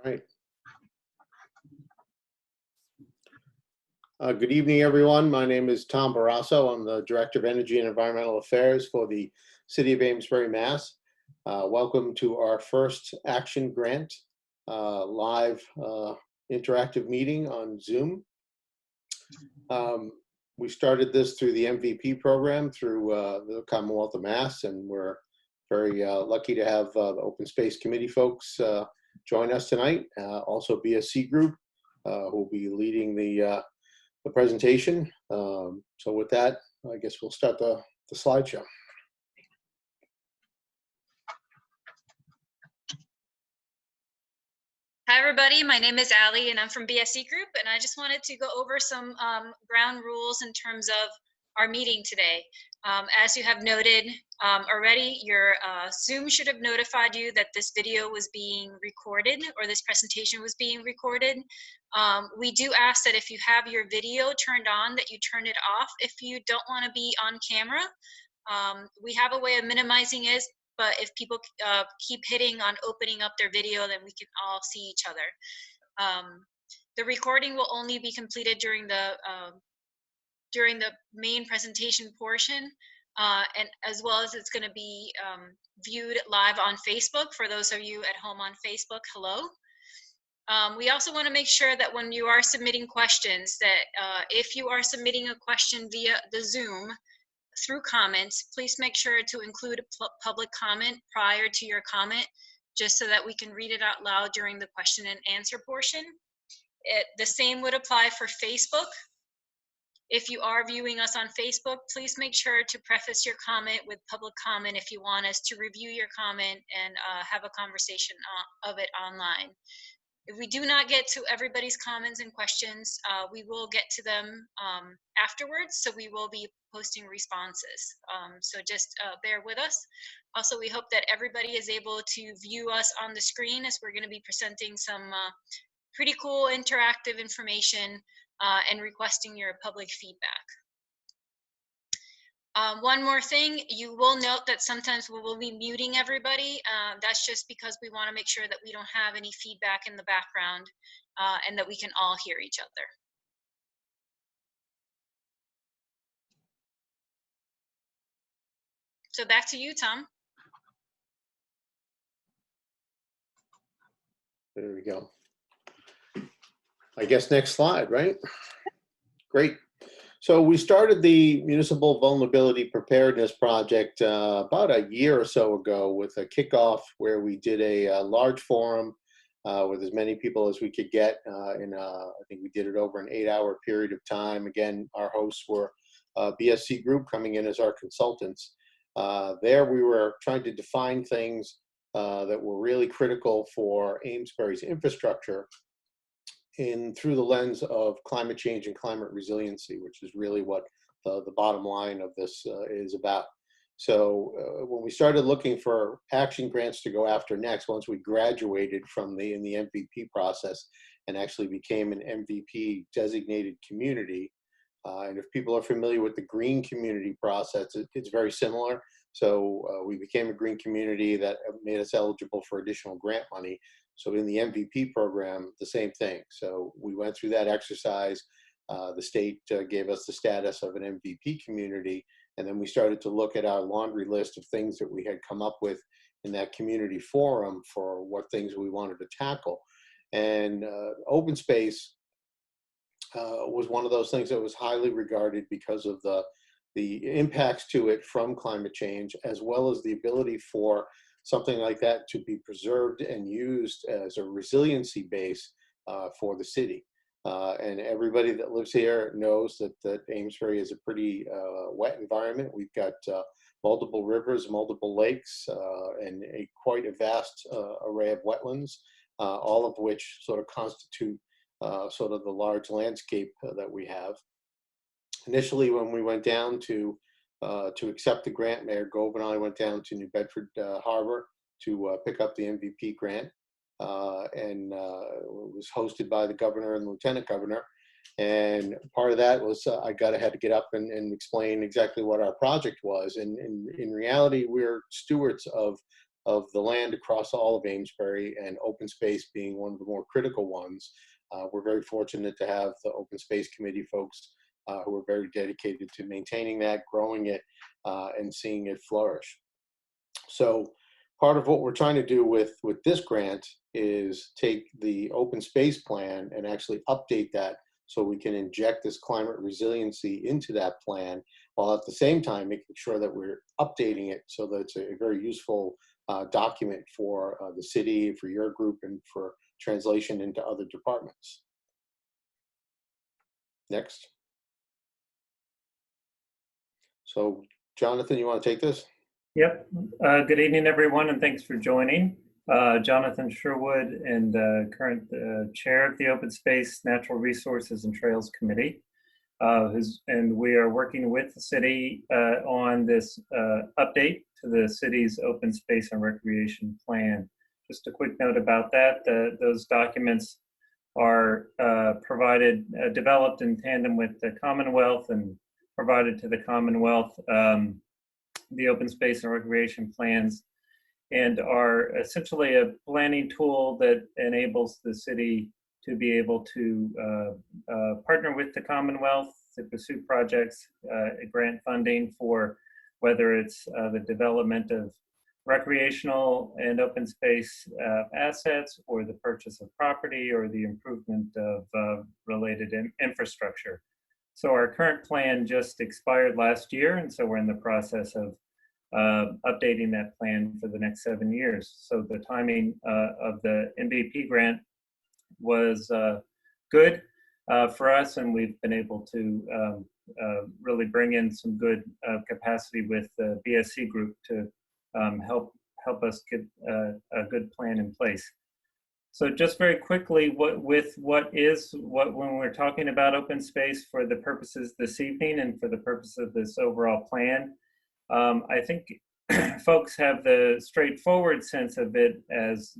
All right. Good evening, everyone. My name is Tom Barrasso. I'm the Director of Energy and Environmental Affairs for the City of Amesbury, Mass. Welcome to our first Action Grant live interactive meeting on Zoom. We started this through the MVP program through the Commonwealth of Mass, and we're very lucky to have the Open Space Committee folks join us tonight. Also BSC Group, who will be leading the presentation. So with that, I guess we'll start the slideshow. Hi everybody, my name is Allie and I'm from BSC Group, and I just wanted to go over some ground rules in terms of our meeting today. As you have noted already, your Zoom should have notified you that this video was being recorded, or this presentation was being recorded. We do ask that if you have your video turned on, that you turn it off if you don't want to be on camera. We have a way of minimizing it, but if people keep hitting on opening up their video, then we can all see each other. The recording will only be completed during the main presentation portion, and as well as it's going to be viewed live on Facebook. For those of you at home on Facebook, hello. We also want to make sure that when you are submitting questions, that if you are submitting a question via the Zoom, through comments, please make sure to include a public comment prior to your comment, just so that we can read it out loud during the question and answer portion. The same would apply for Facebook. If you are viewing us on Facebook, please make sure to preface your comment with public comment if you want us to review your comment and have a conversation of it online. If we do not get to everybody's comments and questions, we will get to them afterwards, so we will be posting responses. So just bear with us. Also, we hope that everybody is able to view us on the screen, as we're going to be presenting some pretty cool interactive information and requesting your public feedback. One more thing, you will note that sometimes we will be muting everybody. That's just because we want to make sure that we don't have any feedback in the background and that we can all hear each other. So back to you, Tom. There we go. I guess next slide, right? Great. So we started the Municipal Vulnerability Preparedness Project about a year or so ago with a kickoff where we did a large forum with as many people as we could get. I think we did it over an 8-hour period of time. Again, our hosts were BSC Group coming in as our consultants. There we were trying to define things that were really critical for Amesbury's infrastructure through the lens of climate change and climate resiliency, which is really what the bottom line of this is about. So when we started looking for action grants to go after next, once we graduated from in the MVP process and actually became an MVP designated community, and if people are familiar with the green community process, it's very similar. So we became a green community that made us eligible for additional grant money. So in the MVP program, the same thing. So we went through that exercise. The state gave us the status of an MVP community. And then we started to look at our laundry list of things that we had come up with in that community forum for what things we wanted to tackle. And open space was one of those things that was highly regarded because of the impacts to it from climate change, as well as the ability for something like that to be preserved and used as a resiliency base for the city. And everybody that lives here knows that Amesbury is a pretty wet environment. We've got multiple rivers, multiple lakes, and quite a vast array of wetlands, all of which sort of constitute sort of the large landscape that we have. Initially, when we went down to accept the grant, Mayor Gove and I went down to New Bedford Harbor to pick up the MVP grant, and it was hosted by the governor and the lieutenant governor. And part of that was I had to get up and explain exactly what our project was. And in reality, we're stewards of of the land across all of Amesbury, and open space being one of the more critical ones. We're very fortunate to have the Open Space Committee folks who are very dedicated to maintaining that, growing it, and seeing it flourish. So part of what we're trying to do with this grant is take the open space plan and actually update that so we can inject this climate resiliency into that plan, while at the same time making sure that we're updating it so that it's a very useful document for the city, for your group, and for translation into other departments. Next. So Jonathan, you want to take this? Yep. Good evening, everyone, and thanks for joining. Jonathan Sherwood, and current chair of the Open Space, Natural Resources, and Trails Committee. And we are working with the city on this update to the city's open space and recreation plan. Just a quick note about that, those documents are developed in tandem with the Commonwealth and provided to the Commonwealth. The open space and recreation plans, and are essentially a planning tool that enables the city to be able to partner with the Commonwealth to pursue projects, grant funding for whether it's the development of recreational and open space assets, or the purchase of property, or the improvement of related infrastructure. So our current plan just expired last year, and so we're in the process of updating that plan for the next 7 years. So the timing of the MVP grant was good for us, and we've been able to really bring in some good capacity with the BSC group to help us get a good plan in place. So just very quickly, when we're talking about open space for the purposes this evening and for the purpose of this overall plan, I think folks have the straightforward sense of it as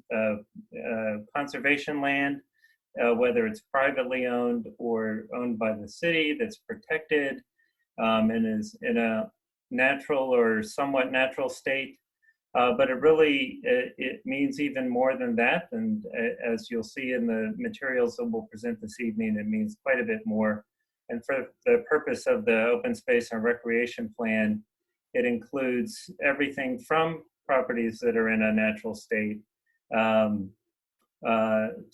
conservation land, whether it's privately owned or owned by the city, that's protected and is in a natural or somewhat natural state. But it means even more than that. And as you'll see in the materials that we'll present this evening, it means quite a bit more. And for the purpose of the open space and recreation plan, it includes everything from properties that are in a natural state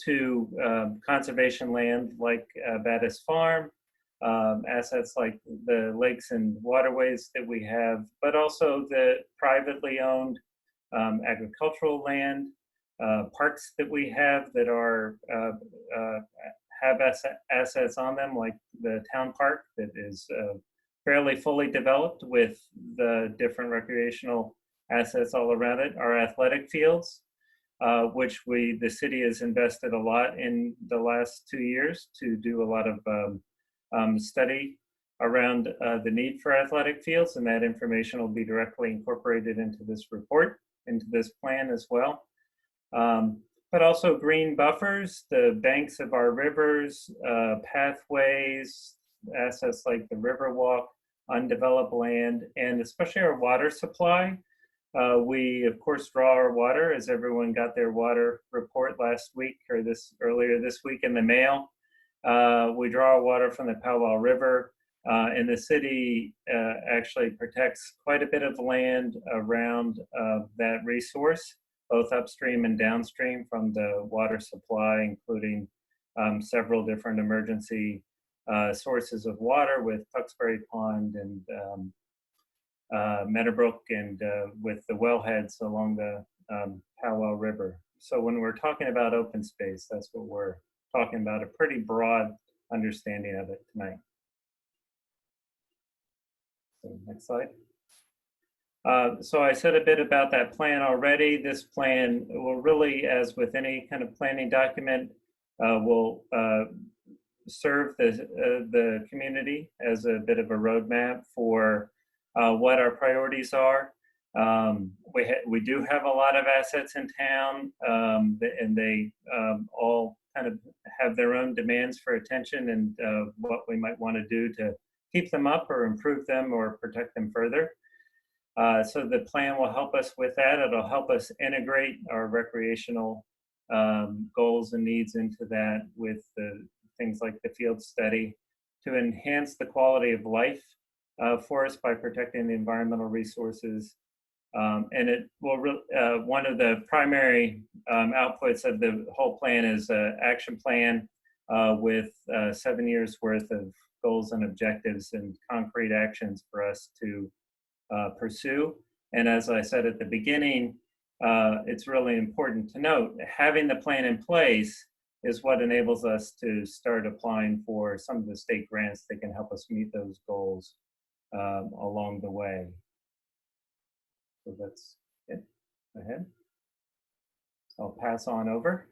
to conservation land like Battis Farm, assets like the lakes and waterways that we have, but also the privately owned agricultural land, parks that we have that have assets on them, like the town park that is fairly fully developed with the different recreational assets all around it. Our athletic fields, which the city has invested a lot in the last 2 years to do a lot of study around the need for athletic fields, and that information will be directly incorporated into this report, into this plan as well. But also green buffers, the banks of our rivers, pathways, assets like the Riverwalk, undeveloped land, and especially our water supply. We, of course, draw our water, as everyone got their water report last week or earlier this week in the mail. We draw our water from the Powell River, and the city actually protects quite a bit of land around that resource, both upstream and downstream from the water supply, including several different emergency sources of water with Tuxbury Pond and Meadowbrook, and with the wellheads along the Powell River. So when we're talking about open space, that's what we're talking about, a pretty broad understanding of it tonight. So next slide. So I said a bit about that plan already. This plan will really, as with any kind of planning document, will serve the community as a bit of a roadmap for what our priorities are. We do have a lot of assets in town, and they all kind of have their own demands for attention and what we might want to do to keep them up or improve them or protect them further. So the plan will help us with that. It'll help us integrate our recreational goals and needs into that with the things like the field study to enhance the quality of life for us by protecting the environmental resources. And it will, one of the primary outputs of the whole plan is an action plan with 7 years worth of goals and objectives and concrete actions for us to pursue. And as I said at the beginning, it's really important to note, having the plan in place is what enables us to start applying for some of the state grants that can help us meet those goals along the way. So that's it. Go ahead. So I'll pass on over.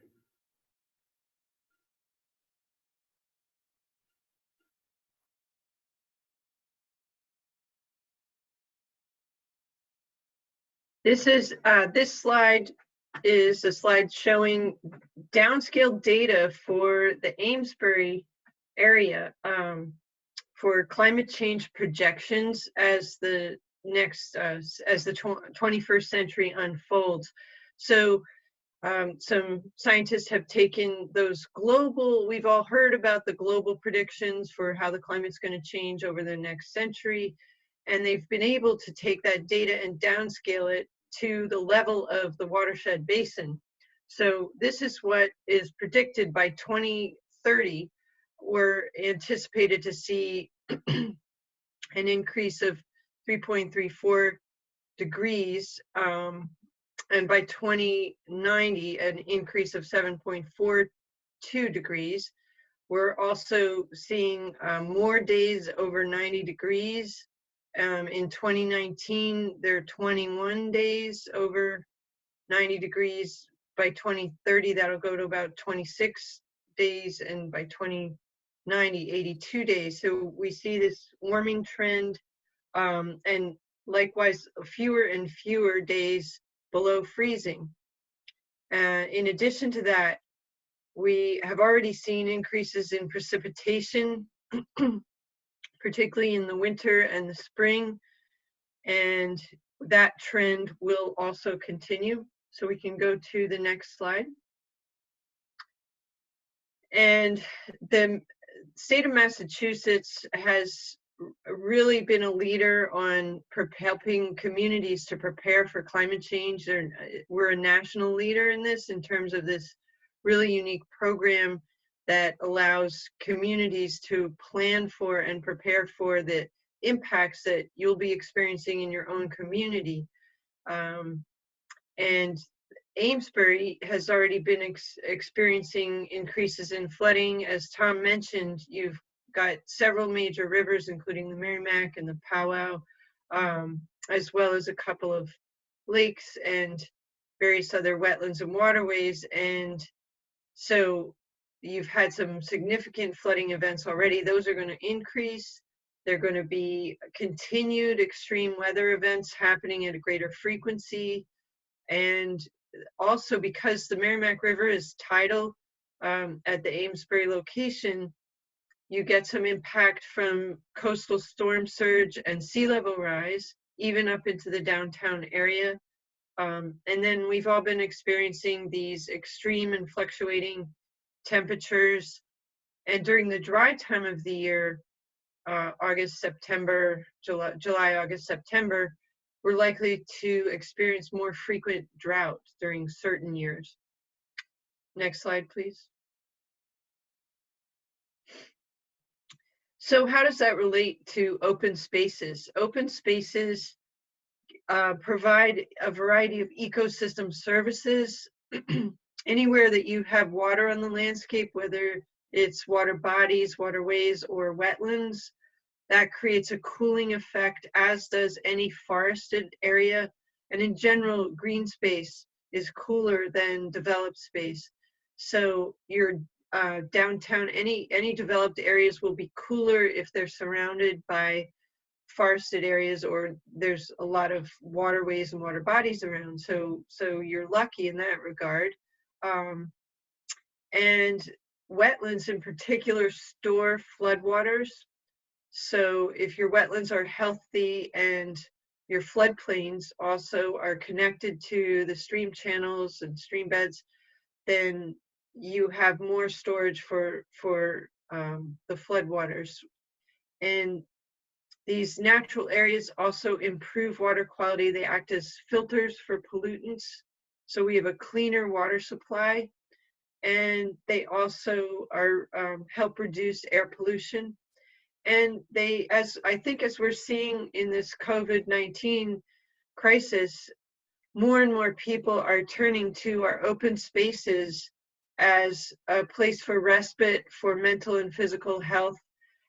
This slide is a slide showing downscaled data for the Amesbury area for climate change projections as the next as the 21st century unfolds. So some scientists have taken those global, we've all heard about the global predictions for how the climate's going to change over the next century, and they've been able to take that data and downscale it to the level of the watershed basin. So this is what is predicted by 2030. We're anticipated to see an increase of 3.34 degrees, and by 2090, an increase of 7.42 degrees. We're also seeing more days over 90 degrees. In 2019, there are 21 days over 90 degrees. By 2030, that'll go to about 26 days, and by 2090, 82 days. So we see this warming trend, and likewise, fewer and fewer days below freezing. In addition to that, we have already seen increases in precipitation, particularly in the winter and the spring, and that trend will also continue. So we can go to the next slide. And the state of Massachusetts has really been a leader on helping communities to prepare for climate change. We're a national leader in this, in terms of this really unique program that allows communities to plan for and prepare for the impacts that you'll be experiencing in your own community. And Amesbury has already been experiencing increases in flooding. As Tom mentioned, you've got several major rivers, including the Merrimack and the Powwow, as well as a couple of lakes and various other wetlands and waterways. And so you've had some significant flooding events already. Those are going to increase. There are going to be continued extreme weather events happening at a greater frequency. And also, because the Merrimack River is tidal at the Amesbury location, you get some impact from coastal storm surge and sea level rise, even up into the downtown area. And then we've all been experiencing these extreme and fluctuating temperatures. And during the dry time of the year, August, September, July, August, September, we're likely to experience more frequent drought during certain years. Next slide, please. So how does that relate to open spaces? Open spaces provide a variety of ecosystem services. Anywhere that you have water on the landscape, whether it's water bodies, waterways, or wetlands, that creates a cooling effect, as does any forested area. And in general, green space is cooler than developed space. So your downtown, any developed areas will be cooler if they're surrounded by forested areas, or there's a lot of waterways and water bodies around. So you're lucky in that regard. And wetlands in particular store floodwaters. So if your wetlands are healthy and your floodplains also are connected to the stream channels and stream beds, then you have more storage for the floodwaters. And these natural areas also improve water quality. They act as filters for pollutants, so we have a cleaner water supply. And they also are help reduce air pollution. And they, as I think, as we're seeing in this COVID-19 crisis, more and more people are turning to our open spaces as a place for respite for mental and physical health.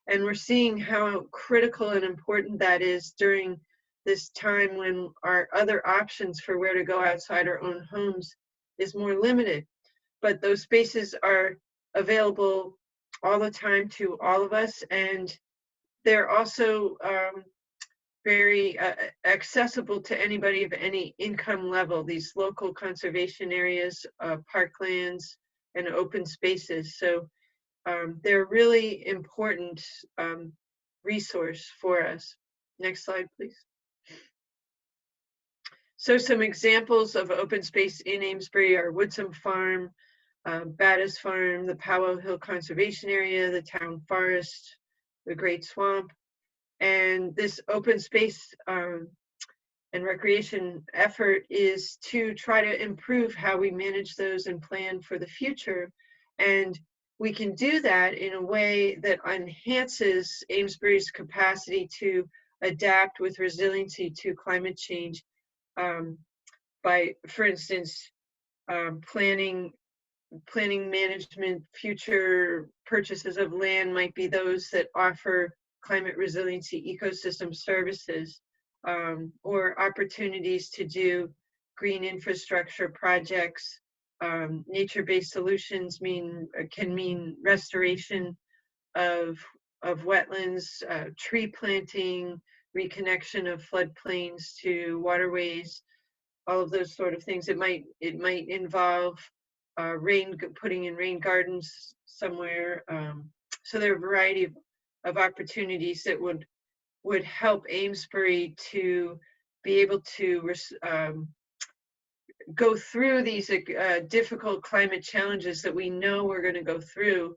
And we're seeing how critical and important that is during this time when our other options for where to go outside our own homes is more limited. But those spaces are available all the time to all of us, and they're also very accessible to anybody of any income level, these local conservation areas, parklands, and open spaces. So they're a really important resource for us. Next slide, please. So some examples of open space in Amesbury are Woodsum Farm, Battis Farm, the Powell Hill Conservation Area, the Town Forest, the Great Swamp. And this open space and recreation effort is to try to improve how we manage those and plan for the future. And we can do that in a way that enhances Amesbury's capacity to adapt with resiliency to climate change by, for instance, planning management. Future purchases of land might be those that offer climate resiliency ecosystem services, or opportunities to do green infrastructure projects. Nature-based solutions can mean restoration of wetlands, tree planting, reconnection of floodplains to waterways, all of those sort of things. It might involve putting in rain gardens somewhere. So there are a variety of opportunities that would help Amesbury to be able to go through these difficult climate challenges that we know we're going to go through,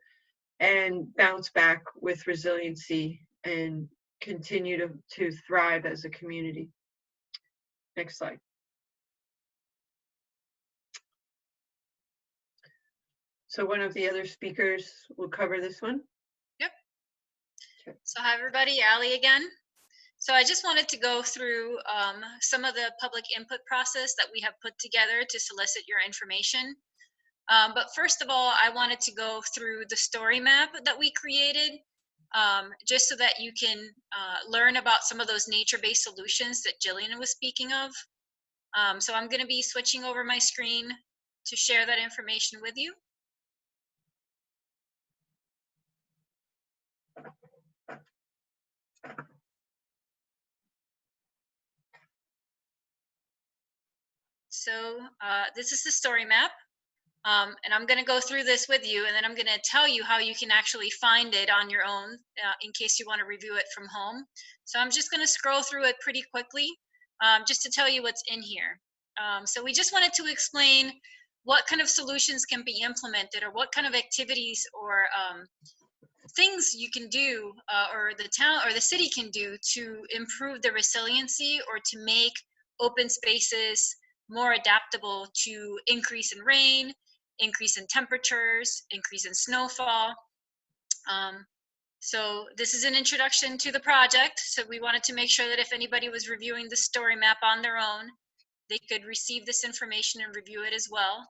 and bounce back with resiliency and continue to thrive as a community. Next slide. So one of the other speakers will cover this one. Yep. Sure. So hi everybody, Allie again. So I just wanted to go through some of the public input process that we have put together to solicit your information. But first of all, I wanted to go through the story map that we created, just so that you can learn about some of those nature-based solutions that Jillian was speaking of. So I'm going to be switching over my screen to share that information with you. So this is the story map, and I'm going to go through this with you, and then I'm going to tell you how you can actually find it on your own in case you want to review it from home. So I'm just going to scroll through it pretty quickly just to tell you what's in here. So we just wanted to explain what kind of solutions can be implemented, or what kind of activities or things you can do, or the town or the city can do to improve the resiliency or to make open spaces more adaptable to increase in rain, increase in temperatures, increase in snowfall. So this is an introduction to the project. So we wanted to make sure that if anybody was reviewing the story map on their own, they could receive this information and review it as well.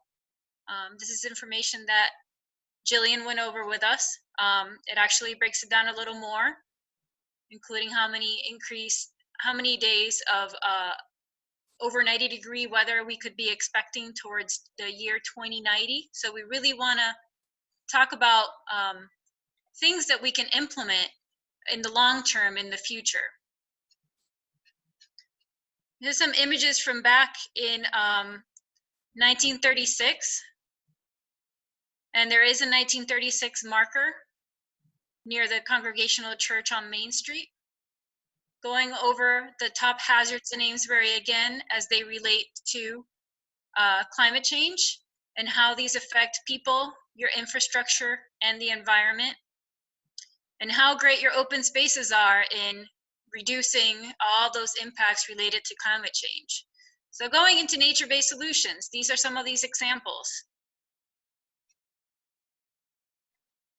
This is information that Jillian went over with us. It actually breaks it down a little more, including how many days of over 90-degree weather we could be expecting towards the year 2090. So we really want to talk about things that we can implement in the long term in the future. Here's some images from back in 1936. And there is a 1936 marker near the Congregational Church on Main Street. going over the top hazards in Amesbury again as they relate to climate change and how these affect people, your infrastructure, and the environment, and how great your open spaces are in reducing all those impacts related to climate change. So going into nature-based solutions, these are some of these examples.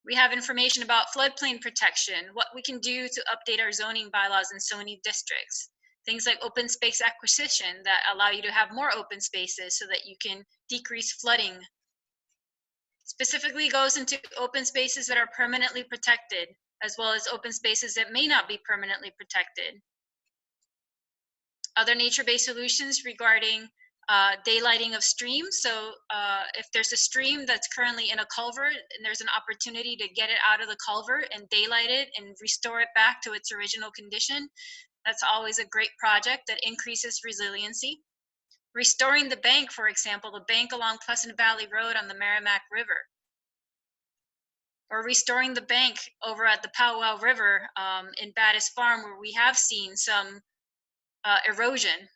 We have information about floodplain protection, what we can do to update our zoning bylaws and zoning districts. Things like open space acquisition that allow you to have more open spaces so that you can decrease flooding. Specifically goes into open spaces that are permanently protected, as well as open spaces that may not be permanently protected. Other nature-based solutions regarding daylighting of streams. So if there's a stream that's currently in a culvert and there's an opportunity to get it out of the culvert and daylight it and restore it back to its original condition, that's always a great project that increases resiliency. Restoring the bank, for example, the bank along Pleasant Valley Road on the Merrimack River. Or restoring the bank over at the Powwow River in Battis Farm, where we have seen some erosion.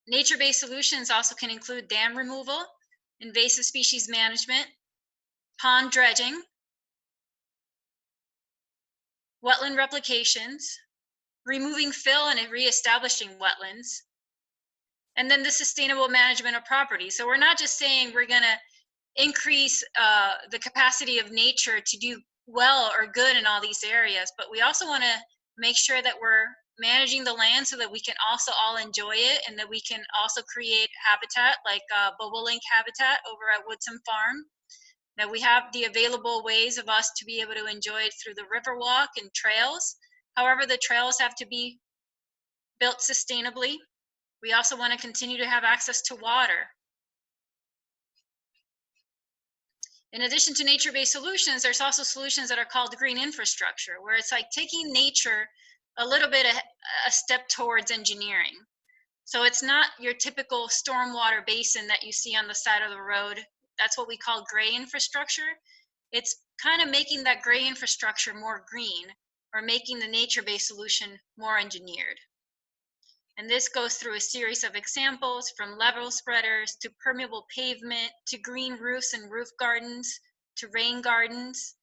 Nature-based solutions also can include dam removal, invasive species management, pond dredging, wetland replications, removing fill and reestablishing wetlands, and then the sustainable management of property. So we're not just saying we're going to increase the capacity of nature to do well or good in all these areas, but we also want to make sure that we're managing the land so that we can also all enjoy it, and that we can also create habitat like bobolink habitat over at Woodsum Farm, that we have the available ways of us to be able to enjoy it through the river walk and trails. However, the trails have to be built sustainably. We also want to continue to have access to water. In addition to nature-based solutions, there's also solutions that are called green infrastructure, where it's like taking nature a little bit a step towards engineering. So it's not your typical stormwater basin that you see on the side of the road. That's what we call gray infrastructure. It's kind of making that gray infrastructure more green, or making the nature-based solution more engineered. And this goes through a series of examples, from level spreaders to permeable pavement to green roofs and roof gardens to rain gardens,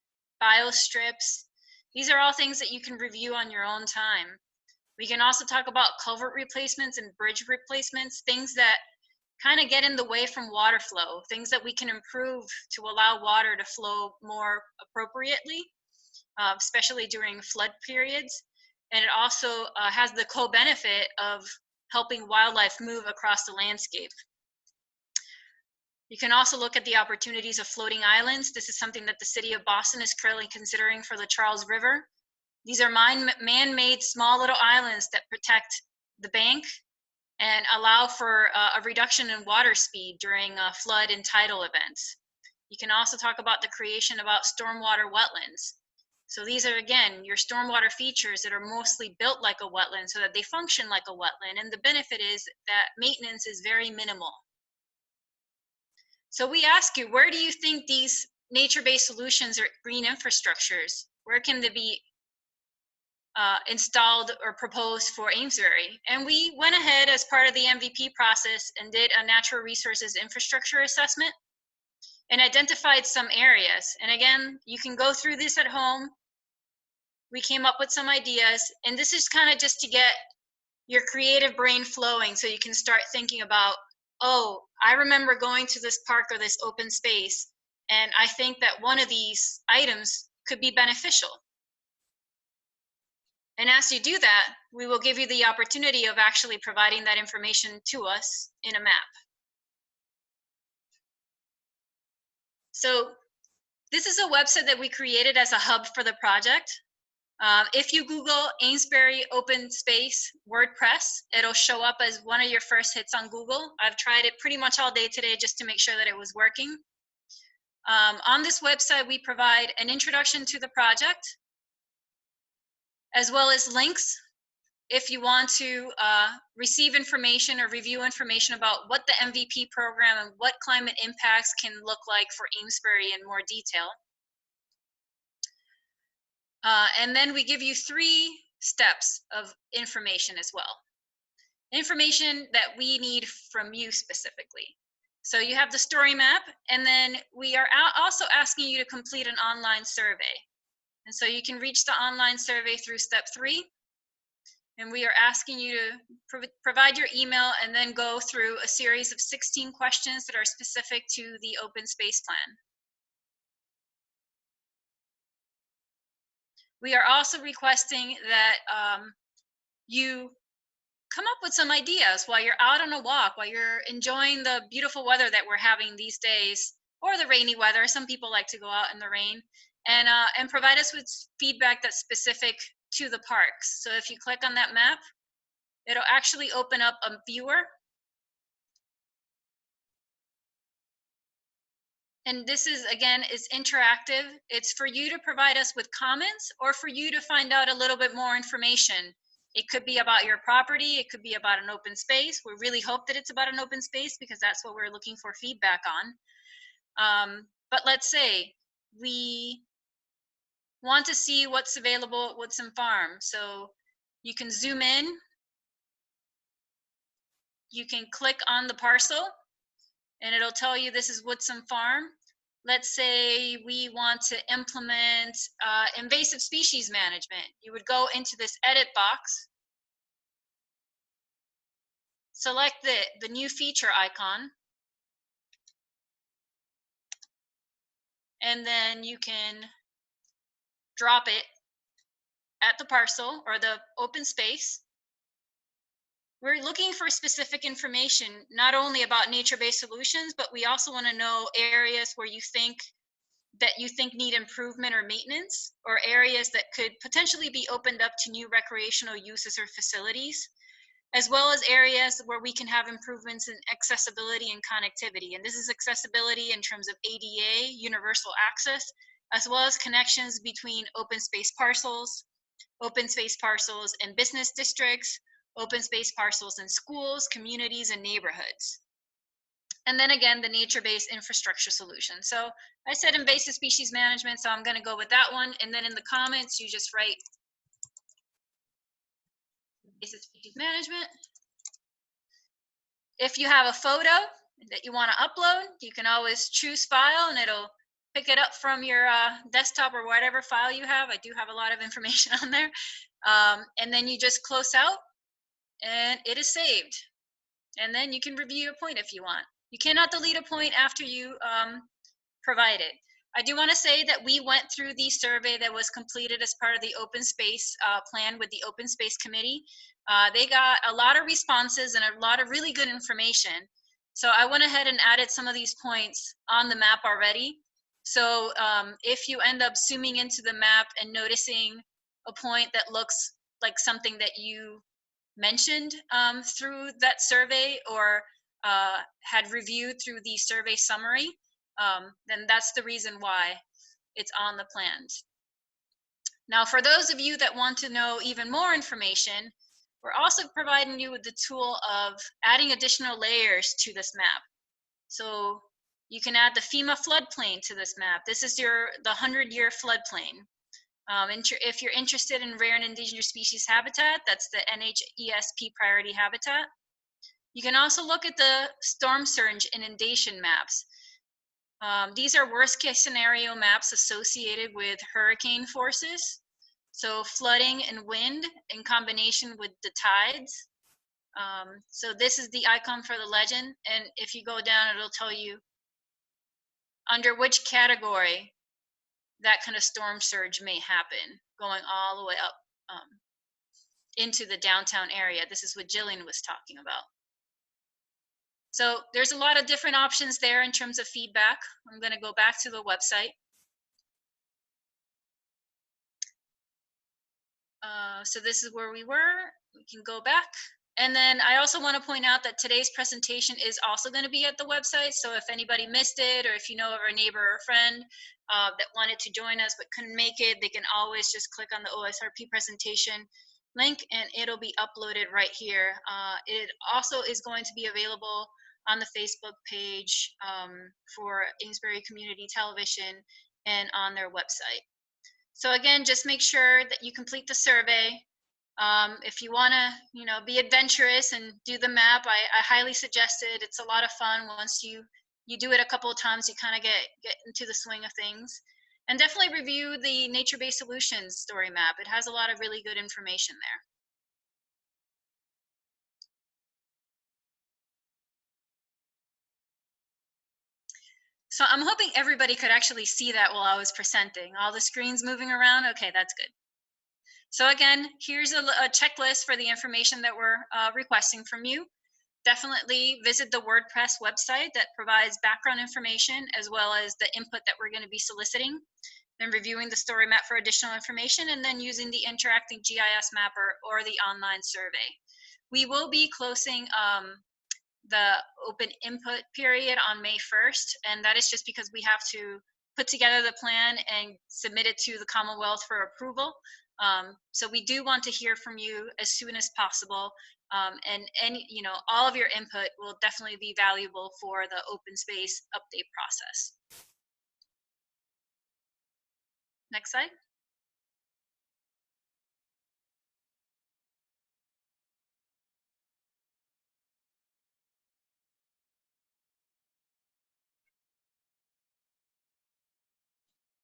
biostrips. These are all things that you can review on your own time. We can also talk about culvert replacements and bridge replacements, things that kind of get in the way from water flow, things that we can improve to allow water to flow more appropriately, especially during flood periods. And it also has the co-benefit of helping wildlife move across the landscape. You can also look at the opportunities of floating islands. This is something that the city of Boston is currently considering for the Charles River. These are man-made small little islands that protect the bank and allow for a reduction in water speed during flood and tidal events. You can also talk about the creation about stormwater wetlands. So these are, again, your stormwater features that are mostly built like a wetland so that they function like a wetland. And the benefit is that maintenance is very minimal. So we ask you, where do you think these nature-based solutions or green infrastructures, where can they be installed or proposed for Amesbury? And we went ahead as part of the MVP process and did a natural resources infrastructure assessment and identified some areas. And again, you can go through this at home. We came up with some ideas, and this is kind of just to get your creative brain flowing so you can start thinking about, oh, I remember going to this park or this open space, and I think that one of these items could be beneficial. And as you do that, we will give you the opportunity of actually providing that information to us in a map. So this is a website that we created as a hub for the project. If you Google Amesbury Open Space WordPress, it'll show up as one of your first hits on Google. I've tried it pretty much all day today just to make sure that it was working. On this website, we provide an introduction to the project, as well as links if you want to receive information or review information about what the MVP program and what climate impacts can look like for Amesbury in more detail. And then we give you 3 steps of information as well. Information that we need from you specifically. So you have the story map, and then we are also asking you to complete an online survey. And so you can reach the online survey through step 3. And we are asking you to provide your email and then go through a series of 16 questions that are specific to the open space plan. We are also requesting that you come up with some ideas while you're out on a walk, while you're enjoying the beautiful weather that we're having these days, or the rainy weather. Some people like to go out in the rain, and provide us with feedback that's specific to the parks. So if you click on that map, it'll actually open up a viewer. And this is, again, is interactive. It's for you to provide us with comments or for you to find out a little bit more information. It could be about your property. It could be about an open space. We really hope that it's about an open space because that's what we're looking for feedback on. But let's say we want to see what's available at Woodson Farm. So you can zoom in. You can click on the parcel and it'll tell you this is Woodson Farm. Let's say we want to implement invasive species management. You would go into this edit box, select the new feature icon, and then you can drop it at the parcel or the open space. We're looking for specific information, not only about nature-based solutions, but we also want to know areas where you think need improvement or maintenance, or areas that could potentially be opened up to new recreational uses or facilities, as well as areas where we can have improvements in accessibility and connectivity. And this is accessibility in terms of ADA, universal access, as well as connections between open space parcels and business districts, open space parcels and schools, communities, and neighborhoods. And then again, the nature-based infrastructure solution. So I said invasive species management, so I'm going to go with that one. And then in the comments, you just write invasive species management. If you have a photo that you want to upload, you can always choose file and it'll pick it up from your desktop or whatever file you have. I do have a lot of information on there. And then you just close out and it is saved. And then you can review a point if you want. You cannot delete a point after you provide it. I do want to say that we went through the survey that was completed as part of the open space plan with the open space committee. They got a lot of responses and a lot of really good information. So I went ahead and added some of these points on the map already. So if you end up zooming into the map and noticing a point that looks like something that you mentioned through that survey or had reviewed through the survey summary, then that's the reason why it's on the plans. Now, for those of you that want to know even more information, we're also providing you with the tool of adding additional layers to this map. So you can add the FEMA floodplain to this map. This is the 100-year floodplain. If you're interested in rare and endangered species habitat, that's the NHESP priority habitat. You can also look at the storm surge inundation maps. These are worst case scenario maps associated with hurricane forces. So flooding and wind in combination with the tides. So this is the icon for the legend. And if you go down, it'll tell you under which category that kind of storm surge may happen, going all the way up into the downtown area. This is what Jillian was talking about. So there's a lot of different options there in terms of feedback. I'm going to go back to the website. So this is where we were. We can go back. And then I also want to point out that today's presentation is also going to be at the website. So if anybody missed it, or if you know of a neighbor or a friend that wanted to join us but couldn't make it, they can always just click on the OSRP presentation link and it'll be uploaded right here. It also is going to be available on the Facebook page for Amesbury Community Television and on their website. So again, just make sure that you complete the survey. If you want to, be adventurous and do the map, I highly suggest it. It's a lot of fun. Once you do it a couple of times, you kind of get into the swing of things. And definitely review the nature-based solutions story map. It has a lot of really good information there. So I'm hoping everybody could actually see that while I was presenting. All the screens moving around. Okay, that's good. So again, here's a checklist for the information that we're requesting from you. Definitely visit the WordPress website that provides background information as well as the input that we're going to be soliciting. Then reviewing the story map for additional information, and then using the interacting GIS mapper or the online survey. We will be closing the open input period on May 1st, and that is just because we have to put together the plan and submit it to the Commonwealth for approval. So we do want to hear from you as soon as possible, and all of your input will definitely be valuable for the open space update process. Next slide.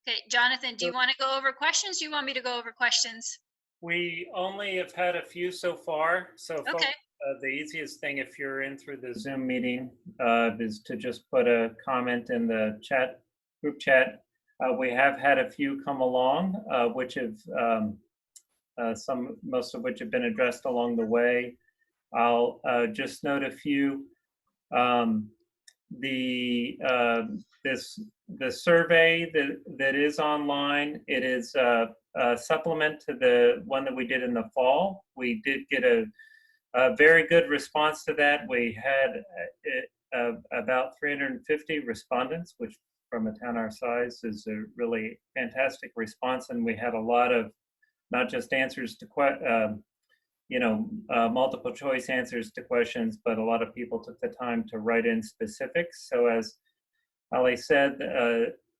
Okay, Jonathan, do you want to go over questions? Do you want me to go over questions? We only have had a few so far. So Okay. folks, the easiest thing if you're in through the Zoom meeting is to just put a comment in the chat, group chat. We have had a few come along, which have most of which have been addressed along the way. I'll just note a few. The survey that is online, it is a supplement to the one that we did in the fall. We did get a very good response to that. We had about 350 respondents, which from a town our size is a really fantastic response. And we had a lot of not just answers to multiple choice answers to questions, but a lot of people took the time to write in specifics. So as Ali said,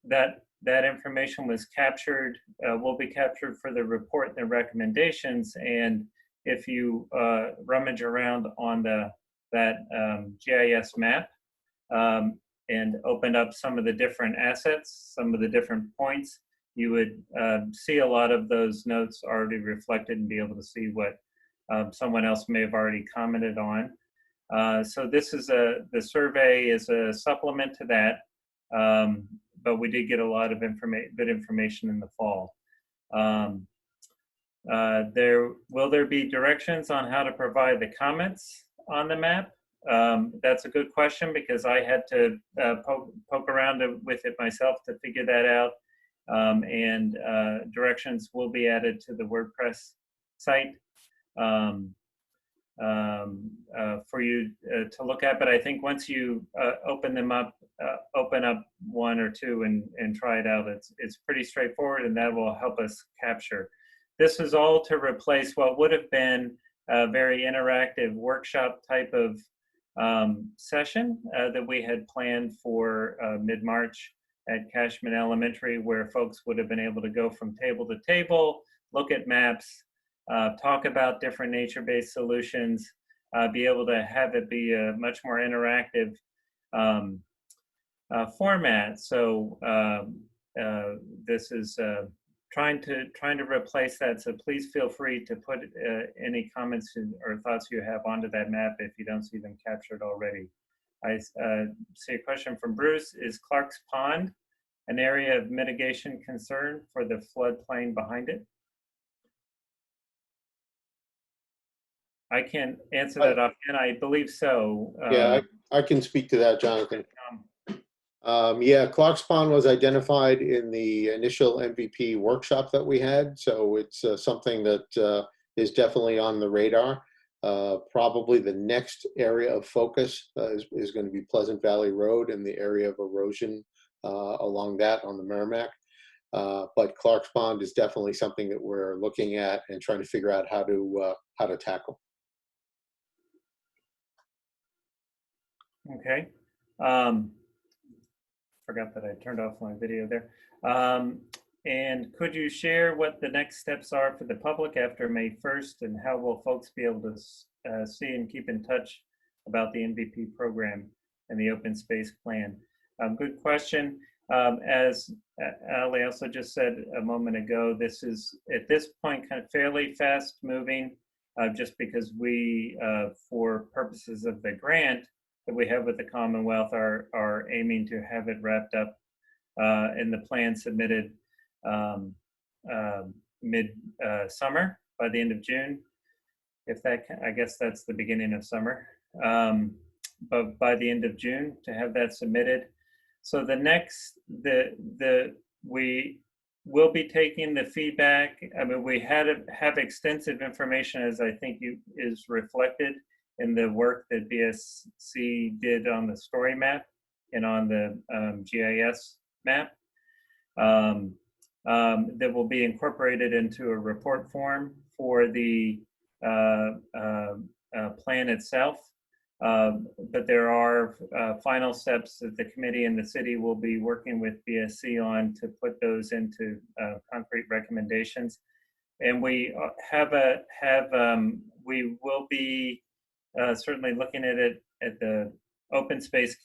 that information was captured, will be captured for the report and the recommendations. And if you rummage around on that GIS map and open up some of the different assets, some of the different points, you would see a lot of those notes already reflected and be able to see what someone else may have already commented on. So this is the survey is a supplement to that, but we did get a lot of good information in the fall. Will there be directions on how to provide the comments on the map? That's a good question because I had to poke around with it myself to figure that out. And directions will be added to the WordPress site for you to look at. But I think once you open up one or two and try it out, it's pretty straightforward, and that will help us capture. This is all to replace what would have been a very interactive workshop type of session that we had planned for mid-March at Cashman Elementary, where folks would have been able to go from table to table, look at maps, talk about different nature-based solutions, be able to have it be a much more interactive format. So this is trying to replace that. So please feel free to put any comments or thoughts you have onto that map if you don't see them captured already. I see a question from Bruce. Is Clark's Pond an area of mitigation concern for the floodplain behind it? I can't answer that offhand. I believe so. Yeah, I can speak to that, Jonathan. Yeah, Clark's Pond was identified in the initial MVP workshop that we had. So it's something that is definitely on the radar. Probably the next area of focus is going to be Pleasant Valley Road and the area of erosion along that on the Merrimack. But Clark's Pond is definitely something that we're looking at and trying to figure out how to tackle. Okay. Forgot that I turned off my video there. And could you share what the next steps are for the public after May 1st, and how will folks be able to see and keep in touch about the MVP program and the open space plan? Good question. As Ali also just said a moment ago, this is at this point kind of fairly fast moving, just because we, for purposes of the grant that we have with the Commonwealth, are aiming to have it wrapped up and the plan submitted mid-summer, by the end of June. If that, I guess that's the beginning of summer, but by the end of June to have that submitted. So the next, we will be taking the feedback. I mean, we have extensive information, as I think is reflected in the work that BSC did on the story map and on the GIS map. That will be incorporated into a report form for the plan itself. But there are final steps that the committee and the city will be working with BSC on to put those into concrete recommendations. And we we will be certainly looking at it at the open space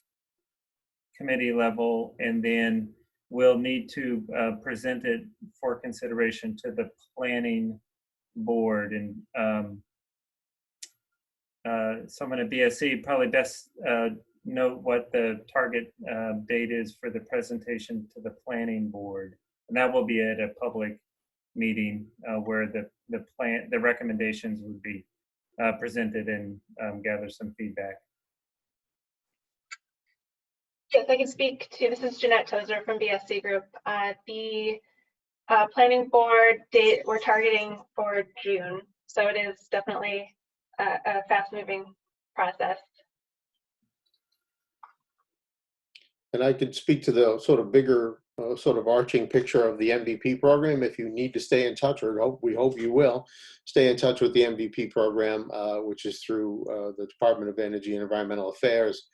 committee level, and then we'll need to present it for consideration to the planning board. And someone at BSC probably best note what the target date is for the presentation to the planning board. And that will be at a public meeting where the recommendations would be presented and gather some feedback. Yes, I can speak to, this is Jeanette Tozer from BSC Group. The planning board date we're targeting for June. So it is definitely a fast moving process. And I could speak to the sort of bigger, sort of arching picture of the MVP program. If you need to stay in touch, or we hope you will stay in touch with the MVP program, which is through the Department of Energy and Environmental Affairs.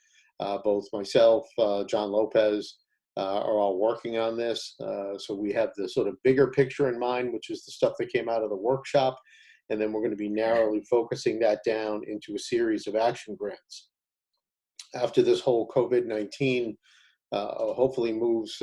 Both myself, John Lopez, are all working on this. So we have the sort of bigger picture in mind, which is the stuff that came out of the workshop. And then we're going to be narrowly focusing that down into a series of action grants. After this whole COVID-19 hopefully moves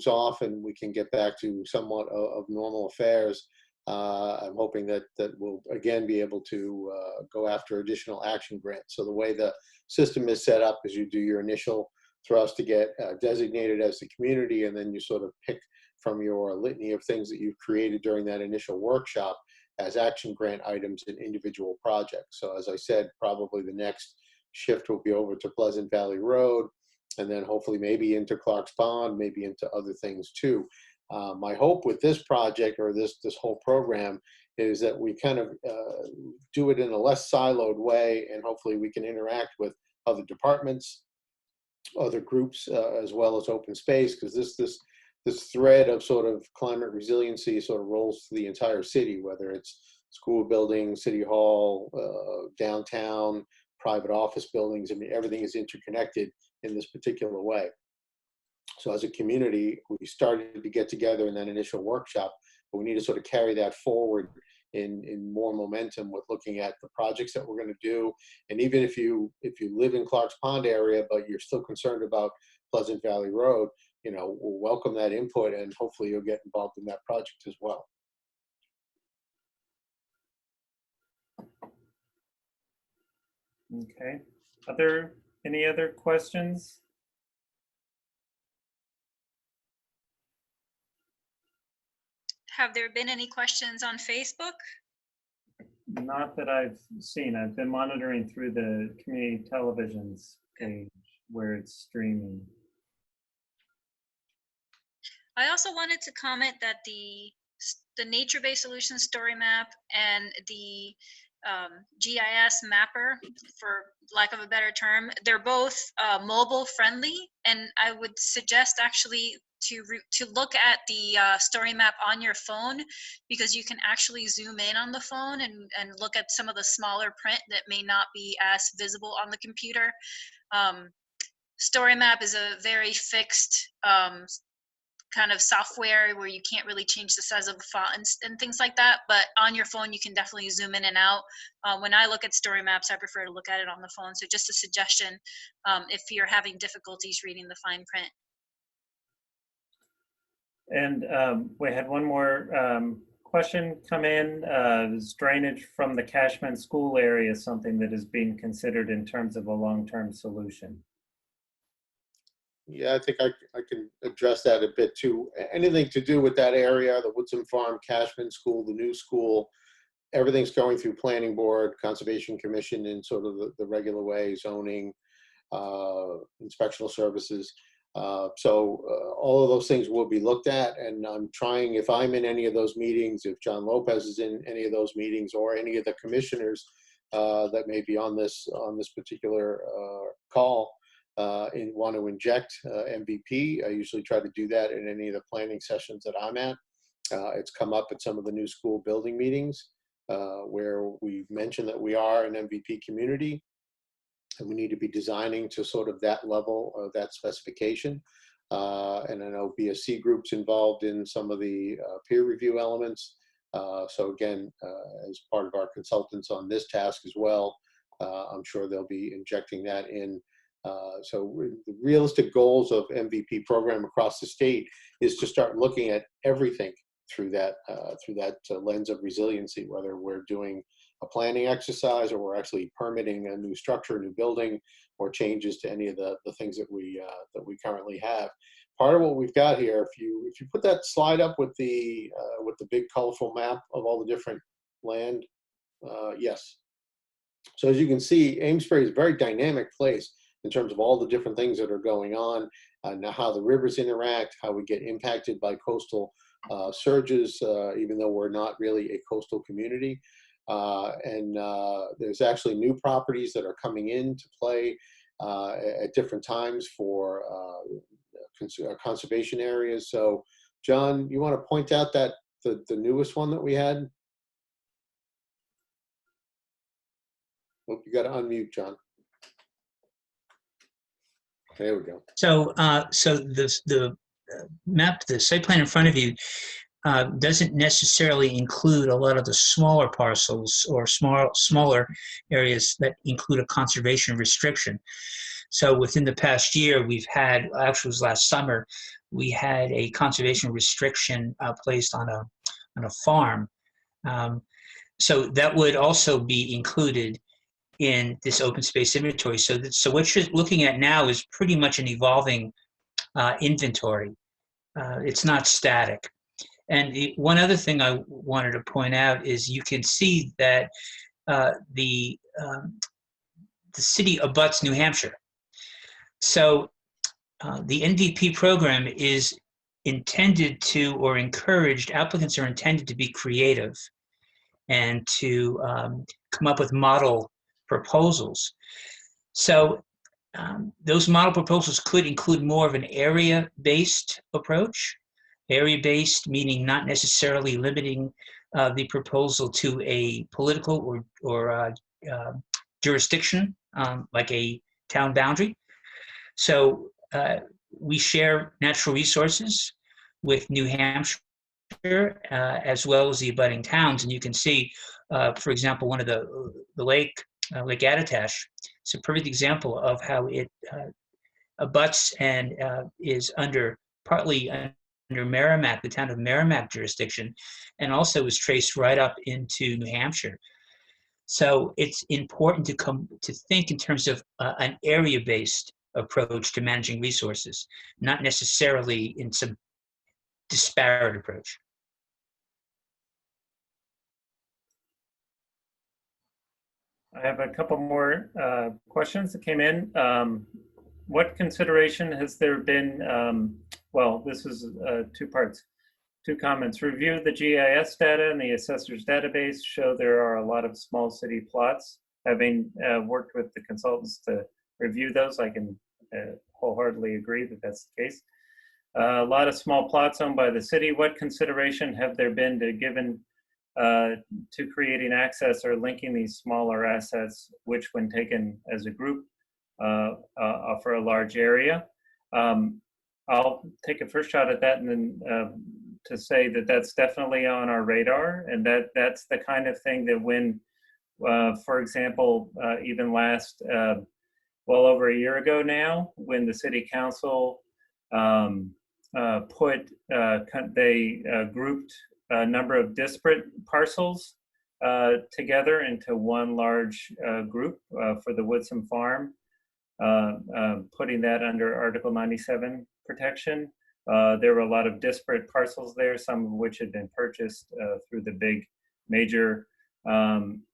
off and we can get back to somewhat of normal affairs, I'm hoping that we'll again be able to go after additional action grants. So the way the system is set up is you do your initial thrust to get designated as the community, and then you sort of pick from your litany of things that you've created during that initial workshop as action grant items in individual projects. So as I said, probably the next shift will be over to Pleasant Valley Road, and then hopefully maybe into Clark's Pond, maybe into other things too. My hope with this project, or this whole program, is that we kind of do it in a less siloed way, and hopefully we can interact with other departments, other groups, as well as open space, because this thread of sort of climate resiliency sort of rolls through the entire city, whether it's school buildings, city hall, downtown, private office buildings. I mean, everything is interconnected in this particular way. So as a community, we started to get together in that initial workshop, but we need to sort of carry that forward in more momentum with looking at the projects that we're going to do. And even if you live in Clark's Pond area, but you're still concerned about Pleasant Valley Road, you know, we'll welcome that input, and hopefully you'll get involved in that project as well. Okay. Any other questions? Have there been any questions on Facebook? Not that I've seen. I've been monitoring through the community television's page where it's streaming. I also wanted to comment that the nature-based solutions story map and the GIS mapper, for lack of a better term, they're both mobile friendly, and I would suggest actually to look at the story map on your phone, because you can actually zoom in on the phone and look at some of the smaller print that may not be as visible on the computer. Story map is a very fixed kind of software where you can't really change the size of the font and things like that. But on your phone, you can definitely zoom in and out. When I look at story maps, I prefer to look at it on the phone. So just a suggestion if you're having difficulties reading the fine print. And we had one more question come in. Is drainage from the Cashman School area something that is being considered in terms of a long-term solution? Yeah, I think I can address that a bit too. Anything to do with that area, the Woodson Farm, Cashman School, the new school, everything's going through Planning Board, Conservation Commission in sort of the regular way, zoning, inspectional services. All of those things will be looked at, and I'm trying, if I'm in any of those meetings, if John Lopez is in any of those meetings, or any of the commissioners that may be on this particular call, and want to inject MVP, I usually try to do that in any of the planning sessions that I'm at. It's come up at some of the new school building meetings where we've mentioned that we are an MVP community, and we need to be designing to sort of that level of that specification. And I know BSC Group's involved in some of the peer review elements. So again, as part of our consultants on this task as well, I'm sure they'll be injecting that in. So the realistic goals of MVP program across the state is to start looking at everything through that lens of resiliency, whether we're doing a planning exercise or we're actually permitting a new structure, a new building, or changes to any of the things that we currently have. Part of what we've got here, if you put that slide up with the big colorful map of all the different land, yes. So as you can see, Amesbury is a very dynamic place in terms of all the different things that are going on, now how the rivers interact, how we get impacted by coastal surges, even though we're not really a coastal community. There's actually new properties that are coming into play at different times for conservation areas. So, John, you want to point out that the newest one that we had? Oh, you got to unmute, John. There we go. So, the map, the site plan in front of you, doesn't necessarily include a lot of the smaller parcels or smaller areas that include a conservation restriction. So within the past year, we've had, actually it was last summer, we had a conservation restriction placed on a farm. So that would also be included in this open space inventory. So what you're looking at now is pretty much an evolving inventory. It's not static. And one other thing I wanted to point out is you can see that the city abuts New Hampshire. So the MVP program is intended to, or encouraged, applicants are intended to be creative and to come up with model proposals. So those model proposals could include more of an area-based approach. Area-based meaning not necessarily limiting the proposal to a political or jurisdiction, like a town boundary. So we share natural resources with New Hampshire as well as the abutting towns. And you can see, for example, one of the Lake Attitash. It's a perfect example of how it abuts and is partly under Merrimack, the town of Merrimack jurisdiction, and also is traced right up into New Hampshire. So it's important to think in terms of an area-based approach to managing resources, not necessarily in some disparate approach. I have a couple more questions that came in. What consideration has there been? Well, this is two parts, two comments. Review the GIS data and the assessor's database show there are a lot of small city plots. Having worked with the consultants to review those, I can wholeheartedly agree that that's the case. A lot of small plots owned by the city. What consideration have there been given to creating access or linking these smaller assets, which when taken as a group offer a large area? I'll take a first shot at that, and then to say that that's definitely on our radar, and that's the kind of thing that when, for example, even last, well over a year ago now, when the city council they grouped a number of disparate parcels together into one large group for the Woodsum Farm, putting that under Article 97 protection. There were a lot of disparate parcels there, some of which had been purchased through the big major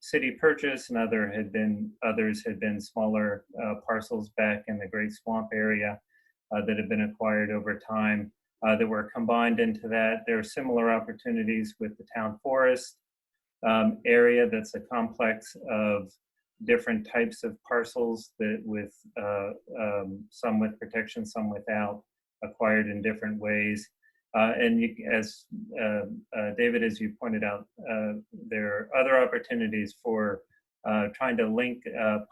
city purchase, and others had been smaller parcels back in the Great Swamp area that had been acquired over time that were combined into that. There are similar opportunities with the town forest area. That's a complex of different types of parcels that with some with protection, some without, acquired in different ways. And as David, as you pointed out, there are other opportunities for trying to link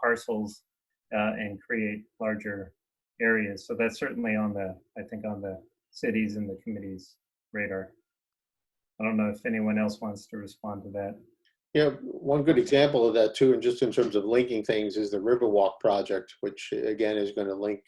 parcels and create larger areas. So that's certainly on the, I think, on the cities and the committee's radar. I don't know if anyone else wants to respond to that. Yeah, one good example of that too, and just in terms of linking things, is the Riverwalk project, which again is going to link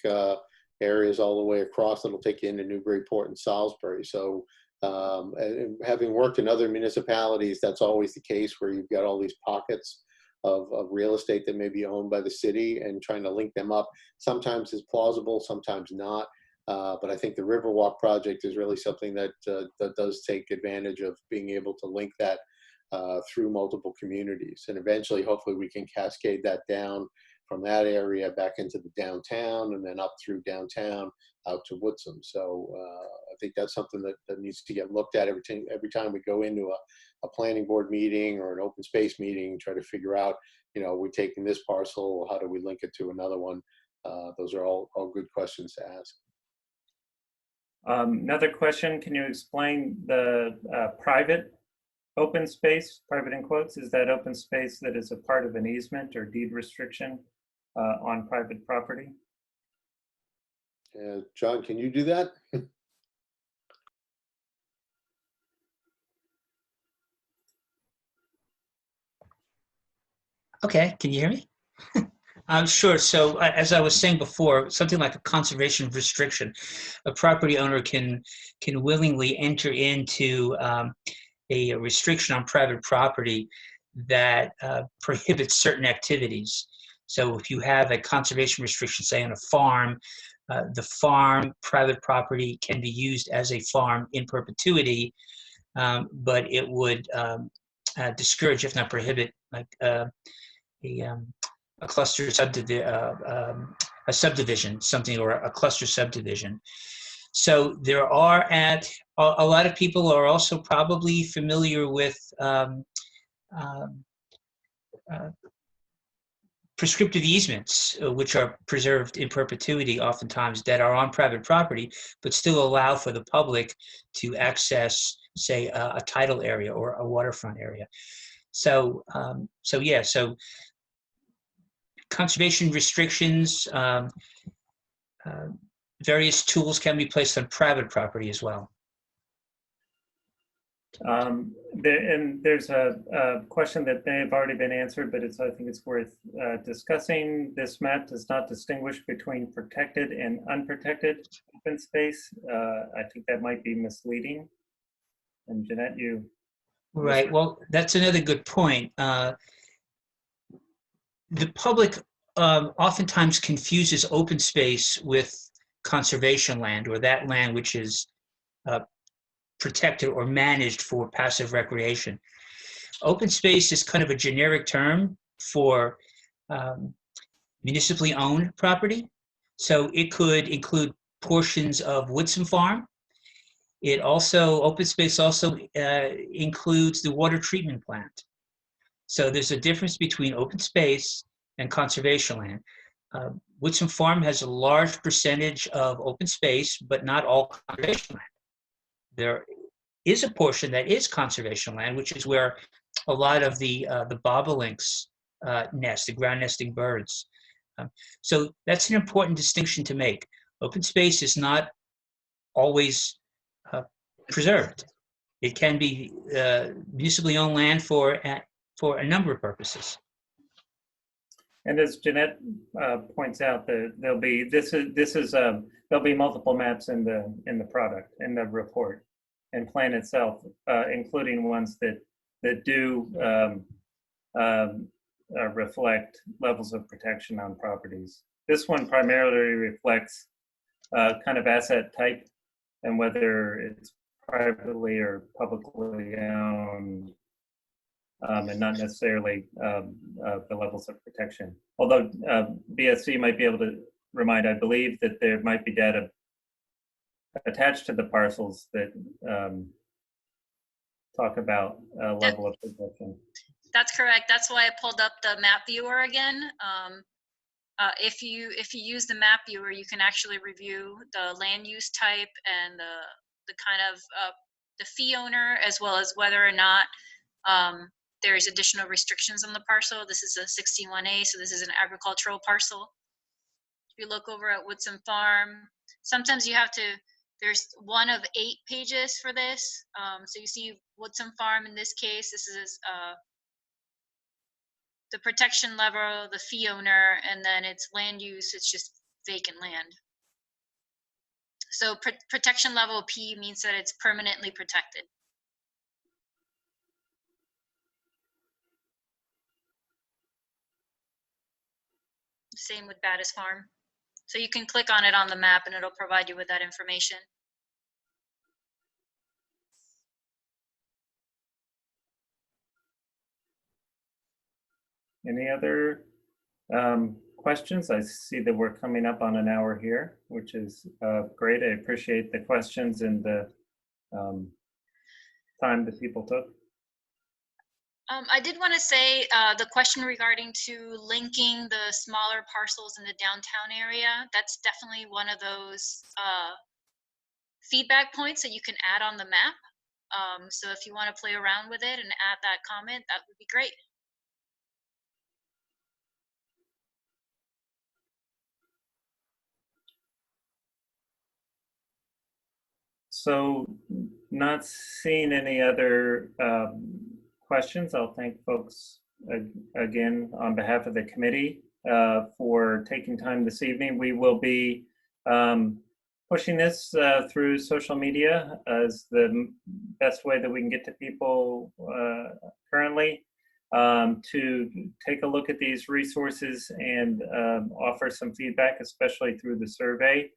areas all the way across. That'll take you into Newburyport and Salisbury. So and having worked in other municipalities, that's always the case where you've got all these pockets of real estate that may be owned by the city, and trying to link them up sometimes is plausible, sometimes not. But I think the Riverwalk project is really something that that does take advantage of being able to link that through multiple communities. And eventually, hopefully, we can cascade that down from that area back into the downtown, and then up through downtown out to Woodsum. So I think that's something that needs to get looked at every time we go into a planning board meeting or an open space meeting, try to figure out, you know, we're taking this parcel, how do we link it to another one? Those are all good questions to ask. Another question, can you explain the private open space, private in quotes? Is that open space that is a part of an easement or deed restriction on private property? John, can you do that? Okay, can you hear me? Sure. So as I was saying before, something like a conservation restriction, a property owner can willingly enter into a restriction on private property that prohibits certain activities. So if you have a conservation restriction, say on a farm, the farm private property can be used as a farm in perpetuity, but it would discourage, if not prohibit, like a cluster a subdivision, something, or a cluster subdivision. So there are a lot of people are also probably familiar with prescriptive easements, which are preserved in perpetuity oftentimes, that are on private property, but still allow for the public to access, say, a tidal area or a waterfront area. So, so conservation restrictions, various tools can be placed on private property as well. And there's a question that may have already been answered, but I think it's worth discussing. This map does not distinguish between protected and unprotected open space. I think that might be misleading. And Jeanette, you... Right, well, that's another good point. The public oftentimes confuses open space with conservation land, or that land which is protected or managed for passive recreation. Open space is kind of a generic term for municipally owned property. So it could include portions of Woodsum Farm. Open space also includes the water treatment plant. So there's a difference between open space and conservation land. Woodsum Farm has a large percentage of open space, but not all conservation land. There is a portion that is conservation land, which is where a lot of the bobolinks nest, the ground nesting birds. So that's an important distinction to make. Open space is not always preserved. It can be municipally owned land for a number of purposes. And as Jeanette points out, there'll be there'll be multiple maps in the product, in the report and plan itself, including ones that do reflect levels of protection on properties. This one primarily reflects kind of asset type and whether it's privately or publicly owned, and not necessarily the levels of protection. Although BSC might be able to remind, I believe that there might be data attached to the parcels that talk about level of protection. That's correct. That's why I pulled up the map viewer again. If you use the map viewer, you can actually review the land use type and the kind of the fee owner, as well as whether or not there's additional restrictions on the parcel. This is a 61A, so this is an agricultural parcel. If you look over at Woodson Farm, sometimes you have to, there's one of 8 pages for this. So you see Woodson Farm in this case, this is the protection level, the fee owner, and then it's land use, it's just vacant land. So protection level P means that it's permanently protected. Same with Battis Farm. So you can click on it on the map and it'll provide you with that information. Any other questions? I see that we're coming up on an hour here, which is great. I appreciate the questions and the time that people took. I did want to say the question regarding to linking the smaller parcels in the downtown area, that's definitely one of those feedback points that you can add on the map. So if you want to play around with it and add that comment, that would be great. So not seeing any other questions, I'll thank folks again on behalf of the committee for taking time this evening. We will be pushing this through social media as the best way that we can get to people currently, to take a look at these resources and offer some feedback, especially through the survey.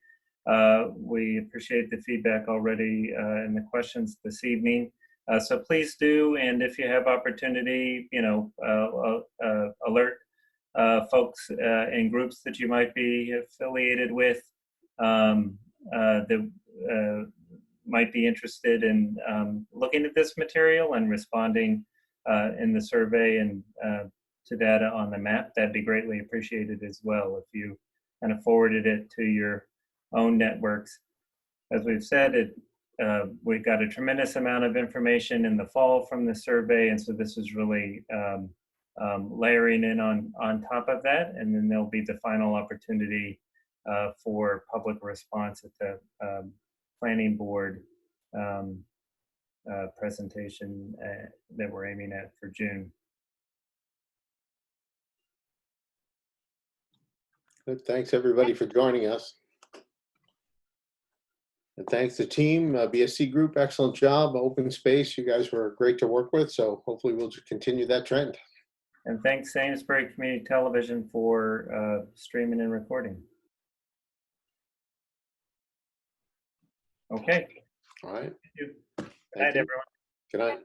We appreciate the feedback already and the questions this evening. So please do, and if you have opportunity, alert folks in groups that you might be affiliated with that might be interested in looking at this material and responding in the survey and to data on the map. That'd be greatly appreciated as well if you kind of forwarded it to your own networks. As we've said, we got a tremendous amount of information in the fall from the survey, and so this is really layering in on top of that, and then there'll be the final opportunity for public response at the planning board presentation that we're aiming at for June. Good. Thanks everybody for joining us. And thanks to team, BSC Group, excellent job. Open space, you guys were great to work with, so hopefully we'll just continue that trend. And thanks Amesbury Community Television for streaming and recording. Okay. All right. Thank you. Good night, everyone. Good night.